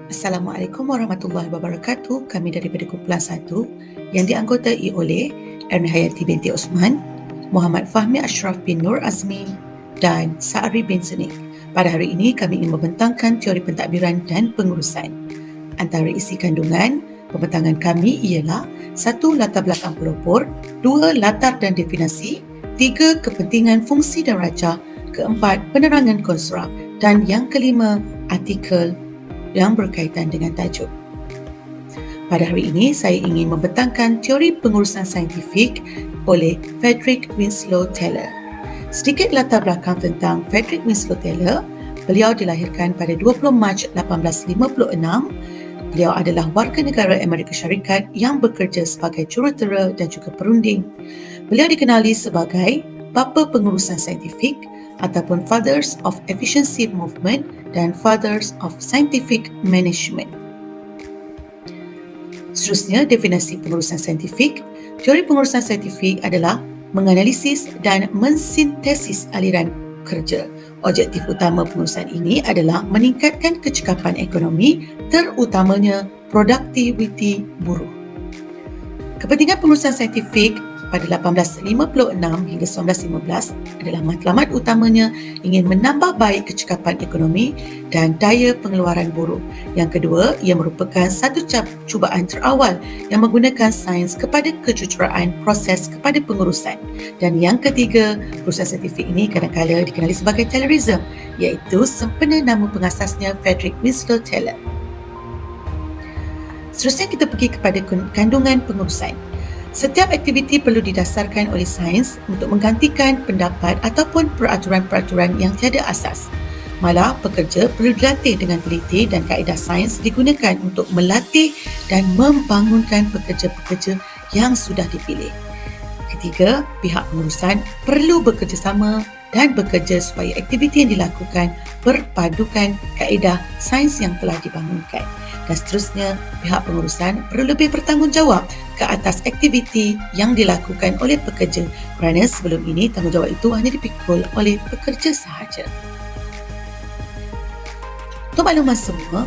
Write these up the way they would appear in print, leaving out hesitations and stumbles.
Assalamualaikum warahmatullahi wabarakatuh. Kami daripada kumpulan 1 yang dianggotai oleh Erna Hayati binti Osman, Muhammad Fahmi Ashraf bin Nur Azmi dan Sa'ari bin Senik. Pada hari ini kami ingin membentangkan teori pentadbiran dan pengurusan. Antara isi kandungan pembentangan kami ialah 1. Latar belakang pelopor, 2. Latar dan definisi, 3. Kepentingan fungsi dan raja, 4. Penerangan konstruk dan yang kelima artikel yang berkaitan dengan tajuk. Pada hari ini, saya ingin membentangkan teori pengurusan saintifik oleh Frederick Winslow Taylor. Sedikit latar belakang tentang Frederick Winslow Taylor. Beliau dilahirkan pada 20 Mac 1856. Beliau adalah warga negara Amerika Syarikat yang bekerja sebagai jurutera dan juga perunding. Beliau dikenali sebagai bapa pengurusan saintifik ataupun Fathers of Efficiency Movement dan Fathers of Scientific Management. Seterusnya, definisi pengurusan saintifik. Teori pengurusan saintifik adalah menganalisis dan mensintesis aliran kerja. Objektif utama pengurusan ini adalah meningkatkan kecekapan ekonomi, terutamanya produktiviti buruh. Kepentingan pengurusan saintifik pada 1856 hingga 1915 adalah matlamat utamanya ingin menambah baik kecekapan ekonomi dan daya pengeluaran buruh. Yang kedua, ia merupakan satu cubaan terawal yang menggunakan sains kepada kejuruteraan proses kepada pengurusan. Dan yang ketiga, proses saintifik ini kadang-kadang dikenali sebagai Taylorism, iaitu sempena nama pengasasnya Frederick Winslow Taylor. Seterusnya kita pergi kepada kandungan pengurusan. Setiap aktiviti perlu didasarkan oleh sains untuk menggantikan pendapat ataupun peraturan-peraturan yang tiada asas. Malah, pekerja perlu dilatih dengan teliti dan kaedah sains digunakan untuk melatih dan membangunkan pekerja-pekerja yang sudah dipilih. Ketiga, pihak pengurusan perlu bekerjasama dan bekerja supaya aktiviti yang dilakukan berpadukan kaedah sains yang telah dibangunkan. Dan seterusnya, pihak pengurusan perlu lebih bertanggungjawab ke atas aktiviti yang dilakukan oleh pekerja kerana sebelum ini tanggungjawab itu hanya dipikul oleh pekerja sahaja. Untuk makluman semua,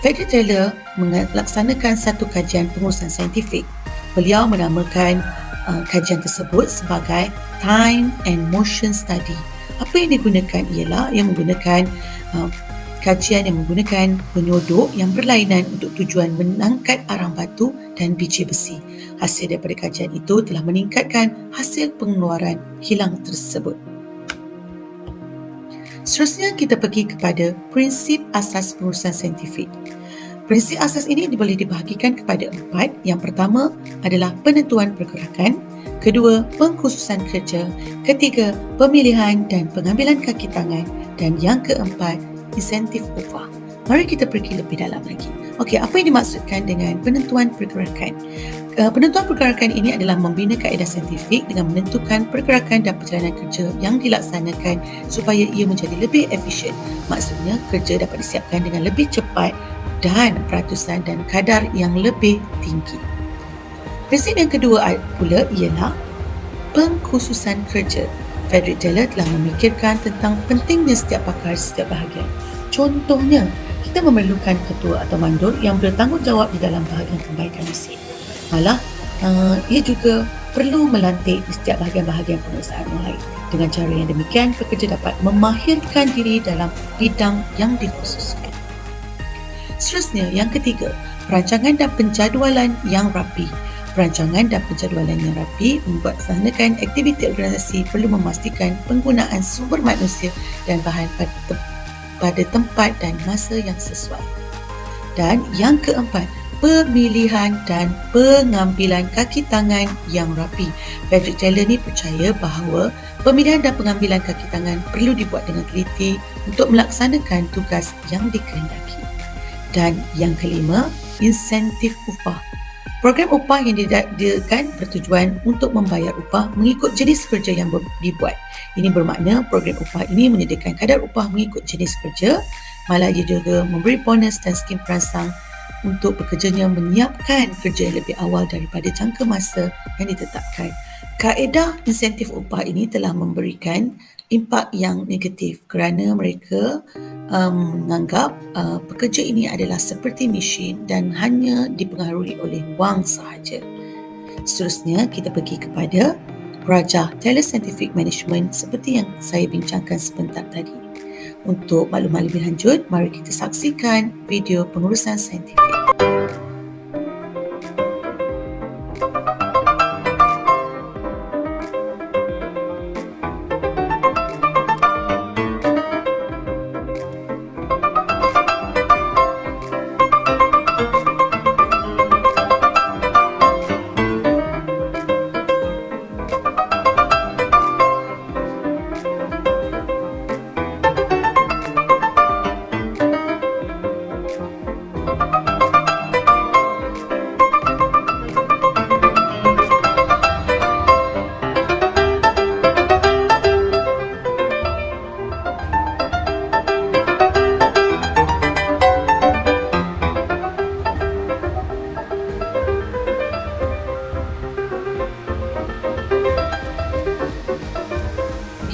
Frederick Taylor melaksanakan satu kajian pengurusan saintifik. Beliau menamakan kajian tersebut sebagai Time and Motion Study. Apa yang digunakan ialah yang menggunakan kajian yang menggunakan penyodok yang berlainan untuk tujuan mengangkat arang batu dan biji besi. Hasil daripada kajian itu telah meningkatkan hasil pengeluaran kilang tersebut. Seterusnya kita pergi kepada prinsip asas pengurusan saintifik. Prinsip asas ini boleh dibahagikan kepada 4. Yang pertama adalah penentuan pergerakan, kedua, pengkhususan kerja, ketiga, pemilihan dan pengambilan kaki tangan, dan yang keempat, insentif upah. Mari kita pergi lebih dalam lagi. Okey, apa yang dimaksudkan dengan penentuan pergerakan? Penentuan pergerakan ini adalah membina kaedah saintifik dengan menentukan pergerakan dan perjalanan kerja yang dilaksanakan supaya ia menjadi lebih efisien. Maksudnya, kerja dapat disiapkan dengan lebih cepat dan peratusan dan kadar yang lebih tinggi. Prinsip yang kedua pula ialah pengkhususan kerja. Frederick Taylor telah memikirkan tentang pentingnya setiap pakar setiap bahagian. Contohnya, kita memerlukan ketua atau mandor yang bertanggungjawab di dalam bahagian perbaikan mesin. Malah, ia juga perlu melantik di setiap bahagian-bahagian pengurusan yang lain. Dengan cara yang demikian, pekerja dapat memahirkan diri dalam bidang yang dikhususkan. Seterusnya, yang ketiga, perancangan dan penjadualan yang rapi. Perancangan dan penjadualan yang rapi membuat melaksanakan aktiviti organisasi perlu memastikan penggunaan sumber manusia dan bahan pada tempat dan masa yang sesuai. Dan yang keempat, pemilihan dan pengambilan kaki tangan yang rapi. Frederick Taylor ni percaya bahawa pemilihan dan pengambilan kaki tangan perlu dibuat dengan teliti untuk melaksanakan tugas yang dikehendaki. Dan yang kelima, insentif upah. Program upah yang diadakan bertujuan untuk membayar upah mengikut jenis kerja yang dibuat. Ini bermakna program upah ini menyediakan kadar upah mengikut jenis kerja, malah ia juga memberi bonus dan skim perangsang untuk pekerjanya menyiapkan kerja yang lebih awal daripada jangka masa yang ditetapkan. Kaedah insentif upah ini telah memberikan impak yang negatif kerana mereka menganggap pekerja ini adalah seperti mesin dan hanya dipengaruhi oleh wang sahaja. Seterusnya, kita pergi kepada Rajah Telescientific Management seperti yang saya bincangkan sebentar tadi. Untuk maklumat lebih lanjut, mari kita saksikan video pengurusan saintifik.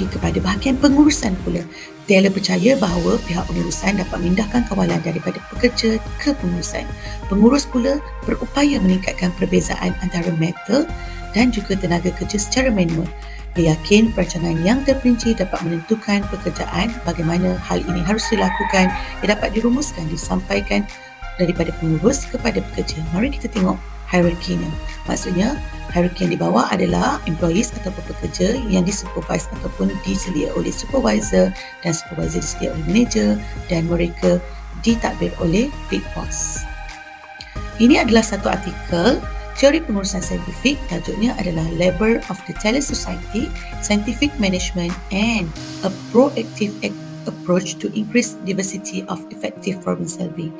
Kepada bahagian pengurusan pula, Taylor percaya bahawa pihak pengurusan dapat memindahkan kawalan daripada pekerja ke pengurusan. Pengurus pula berupaya meningkatkan perbezaan antara metal dan juga tenaga kerja secara manual. Dia yakin perancangan yang terperinci dapat menentukan pekerjaan bagaimana hal ini harus dilakukan, ia dapat dirumuskan, disampaikan daripada pengurus kepada pekerja. Mari kita tengok hierarkinya. Maksudnya, hierarki yang di bawah adalah employees ataupun pekerja yang disupervise ataupun diselia oleh supervisor, dan supervisor diselia oleh manager, dan mereka ditadbir oleh big boss. Ini adalah satu artikel teori pengurusan saintifik, tajuknya adalah Labor of the Taylor Society, Scientific Management and a Proactive Approach to Increase Diversity of Effective Problem Solving.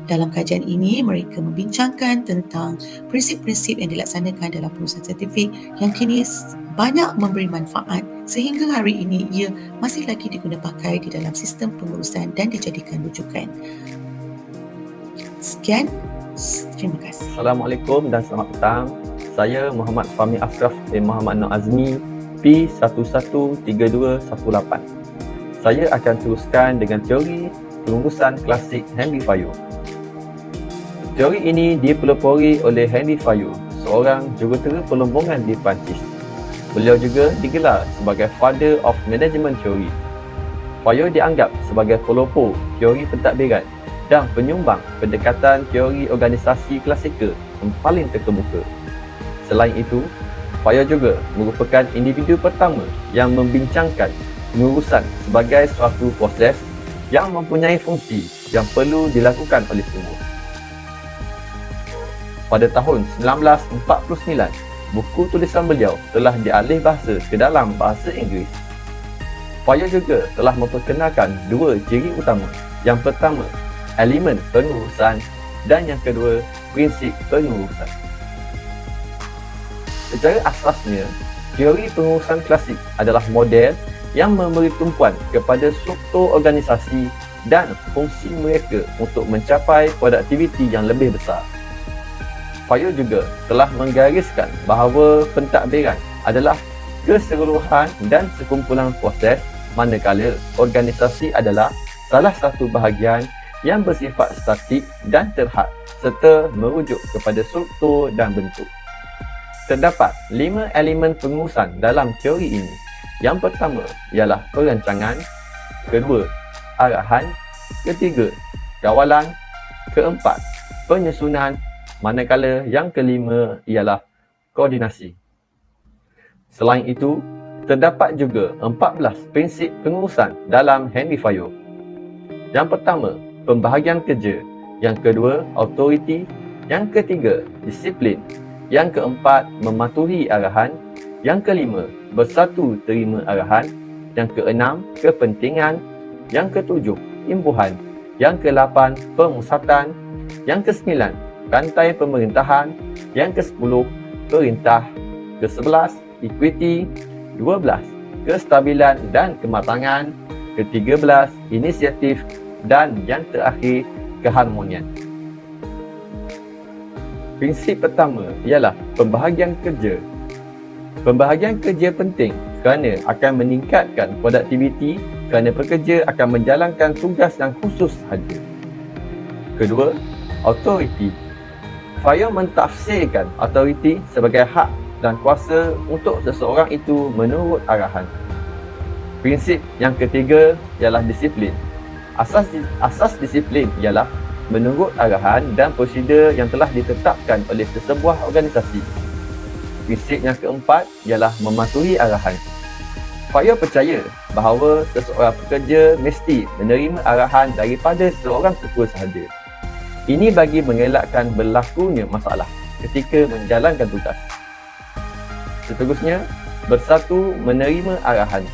Dalam kajian ini, mereka membincangkan tentang prinsip-prinsip yang dilaksanakan dalam pengurusan saintifik yang kini banyak memberi manfaat sehingga hari ini ia masih lagi diguna pakai di dalam sistem pengurusan dan dijadikan rujukan. Sekian, terima kasih. Assalamualaikum dan selamat petang. Saya Muhammad Fahmi Ashraf bin Muhammad Nur Azmi, P113218. Saya akan teruskan dengan teori pengurusan klasik Henry Fayot. Teori ini dipelopori oleh Henry Fayot, seorang jurutera pelombongan di Perancis. Beliau juga digelar sebagai Father of Management Theory. Fayot dianggap sebagai pelopor teori pentadbiran dan penyumbang pendekatan teori organisasi klasikal yang paling terkemuka. Selain itu, Fayot juga merupakan individu pertama yang membincangkan pengurusan sebagai suatu proses yang mempunyai fungsi yang perlu dilakukan oleh semua. Pada tahun 1949, buku tulisan beliau telah dialih bahasa ke dalam bahasa Inggeris. Fayot juga telah memperkenalkan dua ciri utama. Yang pertama, elemen pengurusan, dan yang kedua, prinsip pengurusan. Secara asasnya, teori pengurusan klasik adalah model yang memberi tumpuan kepada struktur organisasi dan fungsi mereka untuk mencapai produktiviti yang lebih besar. Fayot juga telah menggariskan bahawa pentadbiran adalah keseluruhan dan sekumpulan proses, manakala organisasi adalah salah satu bahagian yang bersifat statik dan terhad serta merujuk kepada struktur dan bentuk. Terdapat 5 elemen pengurusan dalam teori ini. Yang pertama ialah perancangan, kedua, arahan, ketiga, kawalan, keempat, penyusunan, manakala yang kelima ialah koordinasi. Selain itu, terdapat juga 14 prinsip pengurusan dalam Henry Fayot. Yang pertama, pembahagian kerja. Yang kedua, autoriti. Yang ketiga, disiplin. Yang keempat, mematuhi arahan. Yang kelima, bersatu terima arahan. Yang keenam, kepentingan. Yang ketujuh, imbuhan. Yang kelapan, pemusatan. Yang kesembilan, rantai pemerintahan. Yang kesepuluh, perintah. Ke-11, equity. 12, kestabilan dan kematangan. Ke-13, inisiatif. Dan yang terakhir, keharmonian. Prinsip pertama ialah pembahagian kerja. Pembahagian kerja penting kerana akan meningkatkan produktiviti kerana pekerja akan menjalankan tugas yang khusus sahaja. Kedua, autoriti. FIRE mentafsirkan autoriti sebagai hak dan kuasa untuk seseorang itu menurut arahan. Prinsip yang ketiga ialah disiplin. Asas disiplin ialah menurut arahan dan prosedur yang telah ditetapkan oleh sesebuah organisasi. Prinsip yang keempat ialah mematuhi arahan. FIRE percaya bahawa seseorang pekerja mesti menerima arahan daripada seorang ketua sahaja. Ini bagi mengelakkan berlakunya masalah ketika menjalankan tugas. Seterusnya, bersatu menerima arahan.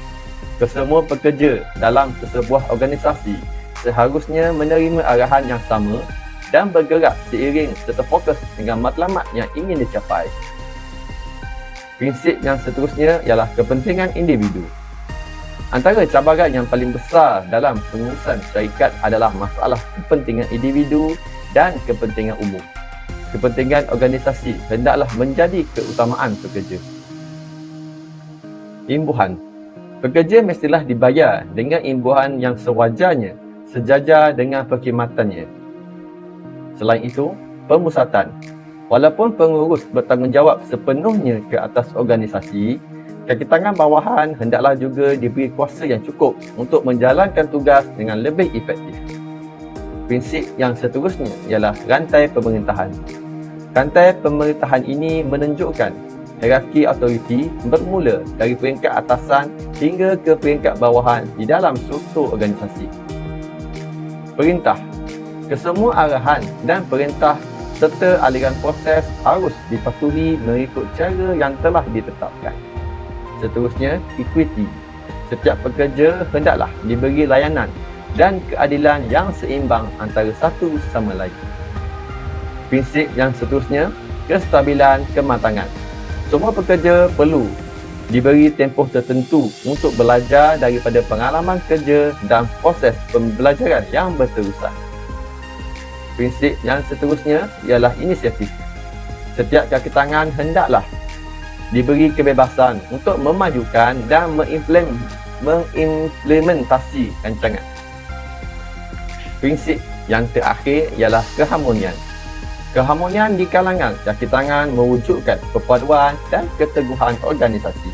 Kesemua pekerja dalam sesebuah organisasi seharusnya menerima arahan yang sama dan bergerak seiring serta fokus dengan matlamat yang ingin dicapai. Prinsip yang seterusnya ialah kepentingan individu. Antara cabaran yang paling besar dalam pengurusan syarikat adalah masalah kepentingan individu dan kepentingan umum. Kepentingan organisasi hendaklah menjadi keutamaan pekerja. Imbuhan. Pekerja mestilah dibayar dengan imbuhan yang sewajarnya sejajar dengan perkhidmatannya. Selain itu, pemusatan. Walaupun pengurus bertanggungjawab sepenuhnya ke atas organisasi, kaki tangan bawahan hendaklah juga diberi kuasa yang cukup untuk menjalankan tugas dengan lebih efektif. Prinsip yang seterusnya ialah rantai pemerintahan. Rantai pemerintahan ini menunjukkan hierarki autoriti bermula dari peringkat atasan hingga ke peringkat bawahan di dalam struktur organisasi. Perintah. Kesemua arahan dan perintah serta aliran proses harus dipatuhi mengikut cara yang telah ditetapkan. Seterusnya, equity. Setiap pekerja hendaklah diberi layanan dan keadilan yang seimbang antara satu sama lain. Prinsip yang seterusnya, kestabilan kematangan. Semua pekerja perlu diberi tempoh tertentu untuk belajar daripada pengalaman kerja dan proses pembelajaran yang berterusan. Prinsip yang seterusnya ialah inisiatif. Setiap kaki tangan hendaklah diberi kebebasan untuk memajukan dan mengimplementasi rancangan. Prinsip yang terakhir ialah keharmonian. Keharmonian di kalangan kaki tangan mewujudkan perpaduan dan keteguhan organisasi.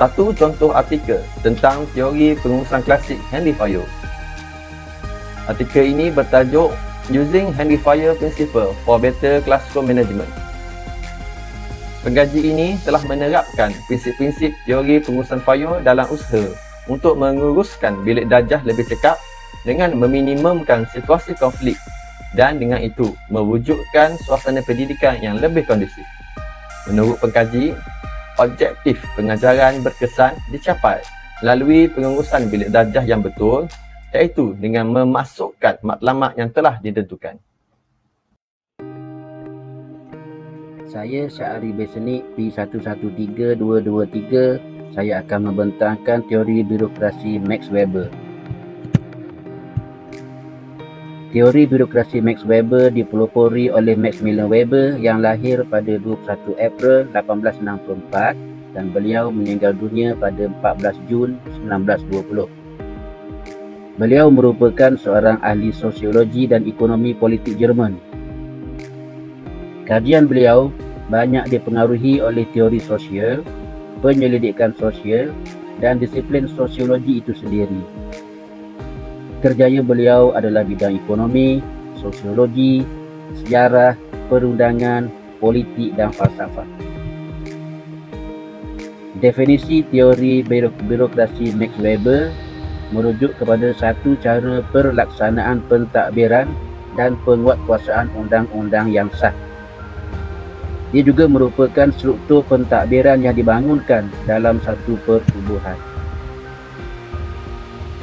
Satu contoh artikel tentang teori pengurusan klasik Henry FIRE. Artikel ini bertajuk Using Henry FIRE Principle for Better Classroom Management. Pengkaji ini telah menerapkan prinsip-prinsip teori pengurusan FIRE dalam usaha untuk menguruskan bilik darjah lebih cekap dengan meminimumkan situasi konflik dan dengan itu mewujudkan suasana pendidikan yang lebih kondusif. Menurut pengkaji, objektif pengajaran berkesan dicapai melalui pengurusan bilik darjah yang betul, iaitu dengan memasukkan matlamat yang telah ditentukan. Saya Syahari Besenik P113223. Saya akan membentangkan teori birokrasi Max Weber. Teori birokrasi Max Weber dipelopori oleh Maximilian Weber yang lahir pada 21 April 1864 dan beliau meninggal dunia pada 14 Jun 1920. Beliau merupakan seorang ahli sosiologi dan ekonomi politik Jerman. Kajian beliau banyak dipengaruhi oleh teori sosial, penyelidikan sosial dan disiplin sosiologi itu sendiri. Kerjaya beliau adalah bidang ekonomi, sosiologi, sejarah, perundangan, politik dan falsafah. Definisi teori birokrasi Max Weber merujuk kepada satu cara pelaksanaan pentadbiran dan penguatkuasaan undang-undang yang sah. Ia juga merupakan struktur pentadbiran yang dibangunkan dalam satu pertubuhan.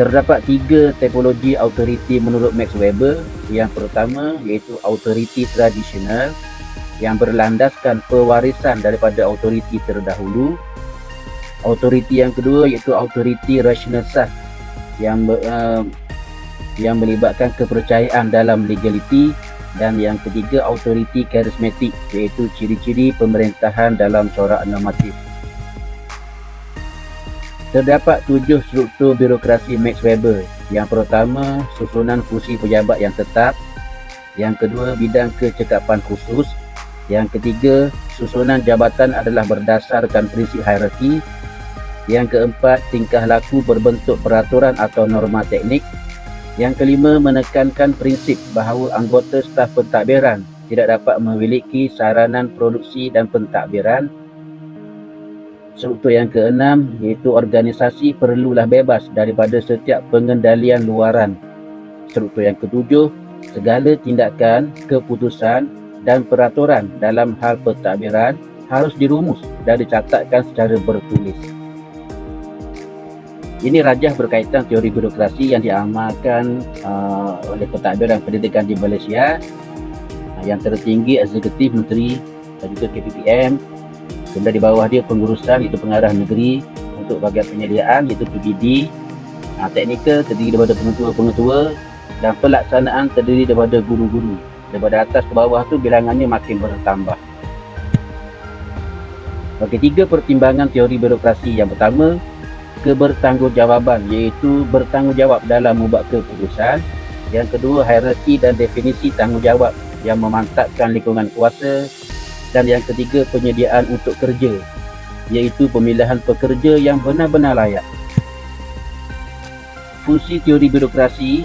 Terdapat 3 tipologi autoriti menurut Max Weber. Yang pertama iaitu autoriti tradisional yang berlandaskan pewarisan daripada autoriti terdahulu. Autoriti yang kedua iaitu autoriti rasional sah yang melibatkan kepercayaan dalam legaliti Dan yang ketiga, autoriti karismatik, iaitu ciri-ciri pemerintahan dalam corak normatif. Terdapat 7 struktur birokrasi Max Weber. Yang pertama, susunan fungsi pejabat yang tetap. Yang kedua, bidang kecekapan khusus. Yang ketiga, susunan jabatan adalah berdasarkan prinsip hierarki. Yang keempat, tingkah laku berbentuk peraturan atau norma teknik. Yang kelima, menekankan prinsip bahawa anggota staf pentadbiran tidak dapat memiliki saranan produksi dan pentadbiran. Struktur yang keenam, iaitu organisasi perlulah bebas daripada setiap pengendalian luaran. Struktur yang ketujuh, segala tindakan, keputusan dan peraturan dalam hal pentadbiran harus dirumus dan dicatatkan secara bertulis. Ini rajah berkaitan teori birokrasi yang diamalkan oleh pentadbiran pendidikan di Malaysia. Yang tertinggi Eksekutif Menteri dan juga KPPM. Kemudian di bawah dia pengurusan, iaitu pengarah negeri, untuk bahagian penyediaan iaitu PBD. Teknikal terdiri daripada pengetua-pengetua dan pelaksanaan terdiri daripada guru-guru. Daripada atas ke bawah tu bilangannya makin bertambah. Bagi 3 pertimbangan teori birokrasi. Yang pertama, kebertanggungjawaban, iaitu bertanggungjawab dalam membuat keputusan. Yang kedua, hierarki dan definisi tanggungjawab yang memantapkan lingkungan kuasa. Dan yang ketiga, penyediaan untuk kerja, iaitu pemilihan pekerja yang benar-benar layak. Fungsi teori birokrasi.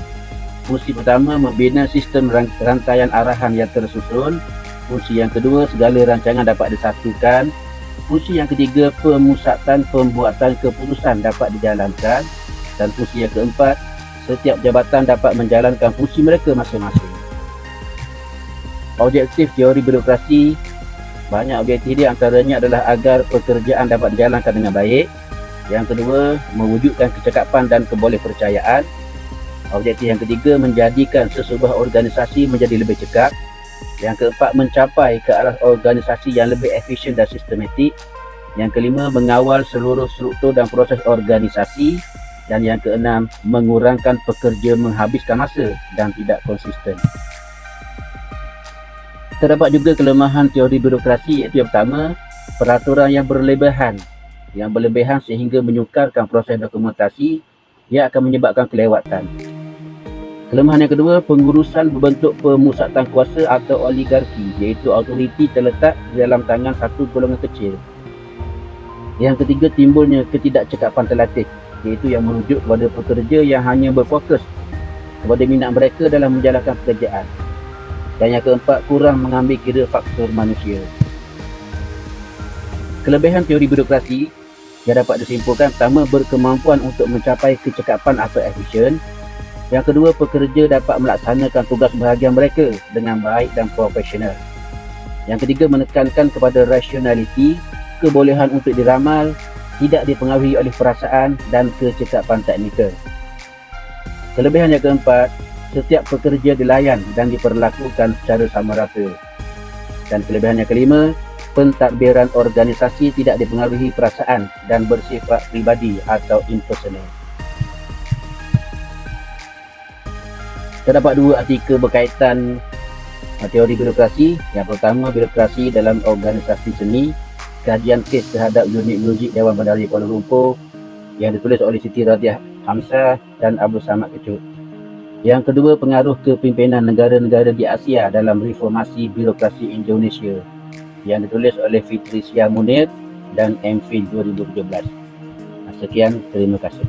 Fungsi pertama, membina sistem rantaian arahan yang tersusun. Fungsi yang kedua, segala rancangan dapat disatukan. Fungsi yang ketiga, pemusatan pembuatan keputusan dapat dijalankan. Dan fungsi yang keempat, setiap jabatan dapat menjalankan fungsi mereka masing-masing. Objektif teori birokrasi, banyak objektif dia, antaranya adalah agar pekerjaan dapat dijalankan dengan baik. Yang kedua, mewujudkan kecekapan dan kebolehpercayaan. Objektif yang ketiga, menjadikan sesebuah organisasi menjadi lebih cekap. Yang keempat, mencapai ke arah organisasi yang lebih efisien dan sistematik. Yang kelima, mengawal seluruh struktur dan proses organisasi. Dan yang keenam, mengurangkan pekerja menghabiskan masa dan tidak konsisten. Terdapat juga kelemahan teori birokrasi, iaitu yang pertama, peraturan yang berlebihan. Yang berlebihan sehingga menyukarkan proses dokumentasi, ia akan menyebabkan kelewatan. Kelemahan yang kedua, pengurusan berbentuk pemusatan kuasa atau oligarki, iaitu autoriti terletak di dalam tangan satu golongan kecil. Yang ketiga, timbulnya ketidakcekapan terlatih, iaitu yang merujuk kepada pekerja yang hanya berfokus kepada minat mereka dalam menjalankan pekerjaan. Dan yang keempat, kurang mengambil kira faktor manusia. Kelebihan teori birokrasi yang dapat disimpulkan, pertama, berkemampuan untuk mencapai kecekapan atau efisien. Yang kedua, pekerja dapat melaksanakan tugas bahagian mereka dengan baik dan profesional. Yang ketiga, menekankan kepada rasionaliti, kebolehan untuk diramal, tidak dipengaruhi oleh perasaan dan kecekapan teknikal. Kelebihan yang keempat, setiap pekerja dilayan dan diperlakukan secara sama rata. Dan kelebihan yang kelima, pentadbiran organisasi tidak dipengaruhi perasaan dan bersifat pribadi atau impersonal. Terdapat 2 artikel berkaitan teori birokrasi. Yang pertama, birokrasi dalam organisasi seni, kajian kes terhadap unit muzik Dewan Bandari Kuala Lumpur, yang ditulis oleh Siti Radiah Hamzah dan Abdul Samad Kecut. Yang kedua, pengaruh kepimpinan negara-negara di Asia dalam reformasi birokrasi Indonesia, yang ditulis oleh Fitri Syah Munir dan MPhil 2017. Sekian, terima kasih.